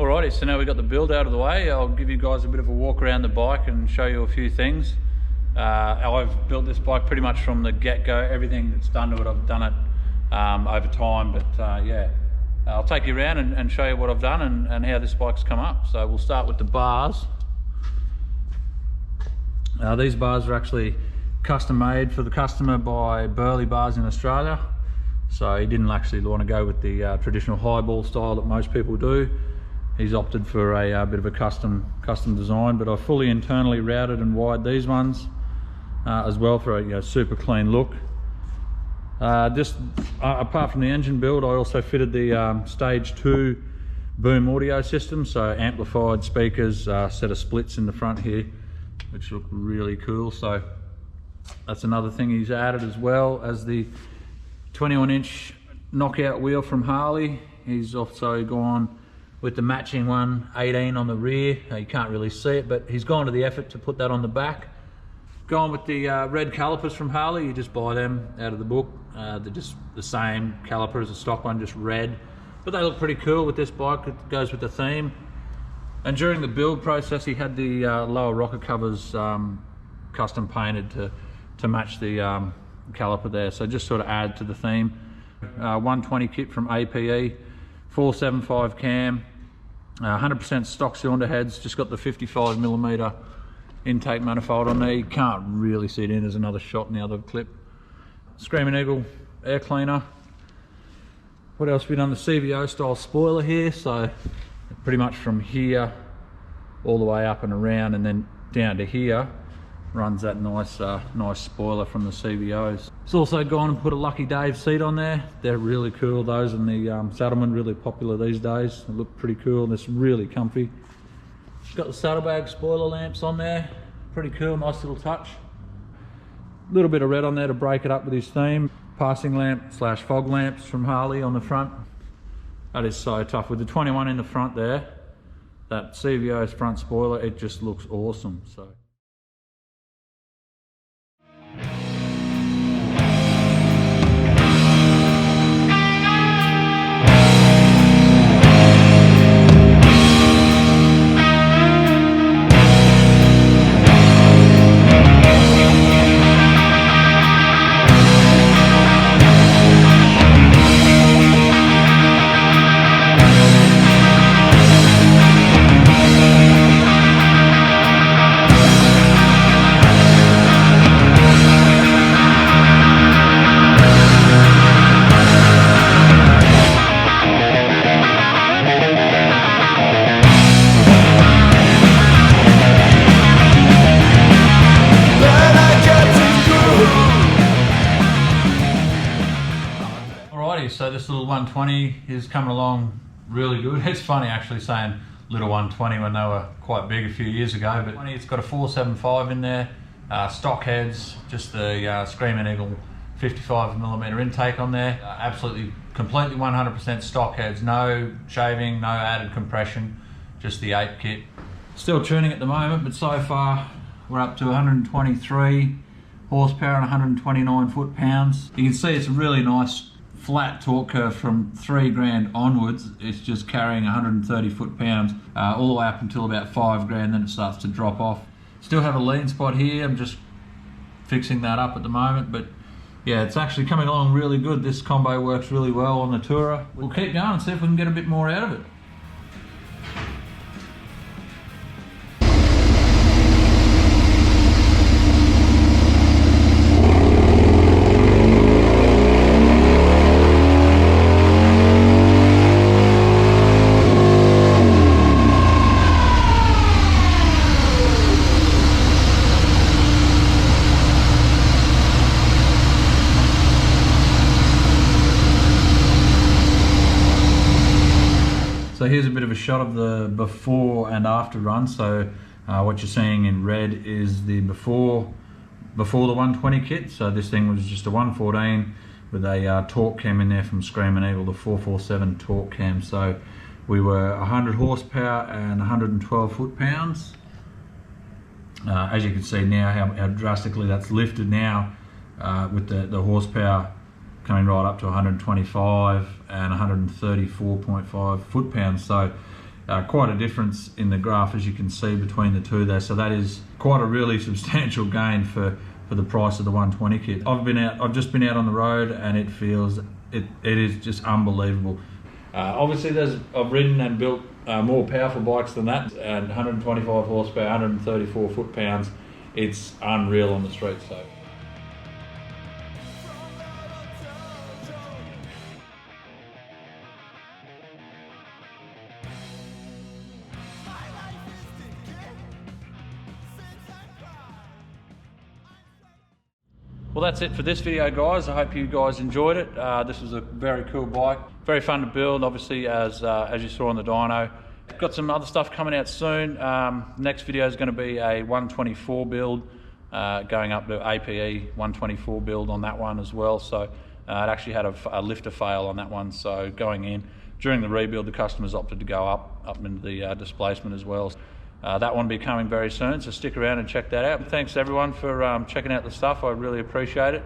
Alrighty, so now we've got the build out of the way. I'll give you guys a bit of a walk around the bike and show you a few things. I've built this bike pretty much from the get-go. Everything that's done to it, I've done it over time, but yeah. I'll take you around and show you what I've done and how this bike's come up. So we'll start with the bars. These bars are actually custom made for the customer by Burley Bars in Australia. So he didn't actually want to go with the traditional highball style that most people do. He's opted for a bit of a custom design, but I fully internally routed and wired these ones as well for a super clean look. Apart from the engine build, I also fitted the stage 2 boom audio system, so amplified speakers, set of splits in the front here, which look really cool. So that's another thing he's added, as well as the 21-inch knockout wheel from Harley. He's also gone with the matching one, 18 on the rear. You can't really see it, but he's gone to the effort to put that on the back. Gone with the red calipers from Harley. You just buy them out of the book. They're just the same caliper as the stock one, just red. But they look pretty cool with this bike. It goes with the theme. And during the build process, he had the lower rocker covers custom painted to match the caliper there. So just sort of add to the theme. 120 kit from APE, 475 cam, 100% stock cylinder heads. Just got the 55mm intake manifold on there. You can't really see it in. There's another shot in the other clip. Screamin Eagle air cleaner. What else have we done? The CVO style spoiler here. So pretty much from here all the way up and around, and then down to here runs that nice spoiler from the CVOs. It's also gone and put a Lucky Dave seat on there. They're really cool. Those and the Saddlemen, really popular these days. They look pretty cool and it's really comfy. Got the saddlebag spoiler lamps on there. Pretty cool, nice little touch. A little bit of red on there to break it up with his theme. Passing lamp / fog lamps from Harley on the front. That is so tough. With the 21 in the front there, that CVO's front spoiler, it just looks awesome. So. So this little 120 is coming along really good. It's funny actually saying little 120 when they were quite big a few years ago, but it's got a 475 in there, stock heads, just the Screamin Eagle 55mm intake on there. Absolutely, completely 100% stock heads, no shaving, no added compression, just the 8 kit. Still tuning at the moment, but so far we're up to 123 horsepower and 129 foot-pounds. You can see it's a really nice flat torque curve from 3 grand onwards. It's just carrying 130 foot-pounds all the way up until about 5 grand, then it starts to drop off. Still have a lean spot here. I'm just fixing that up at the moment, but yeah, it's actually coming along really good. This combo works really well on the Tourer. We'll keep going and see if we can get a bit more out of it. So here's a bit of a shot of the before and after run. So what you're seeing in red is the before the 120 kit. So this thing was just a 114 with a torque cam in there from Screamin Eagle, the 447 torque cam. So we were 100 horsepower and 112 foot-pounds. As you can see now how drastically that's lifted now with the horsepower coming right up to 125 and 134.5 foot-pounds. So Quite a difference in the graph, as you can see, between the two there. So that is quite a really substantial gain for the price of the 120 kit. I've just been out on the road, and it feels, it is just unbelievable. Obviously I've ridden and built more powerful bikes than that, and 125 horsepower, 134 foot-pounds. It's unreal on the street. So. Well, that's it for this video, guys. I hope you guys enjoyed it. This was a very cool bike, very fun to build, obviously, as you saw on the dyno. Got some other stuff coming out soon. Next video is going to be a 124 build, going up to APE 124 build on that one as well. So it actually had a lifter fail on that one. So going in during the rebuild, the customers opted to go up into the displacement as well. That one will be coming very soon, so stick around and check that out. Thanks everyone for checking out the stuff. I really appreciate it.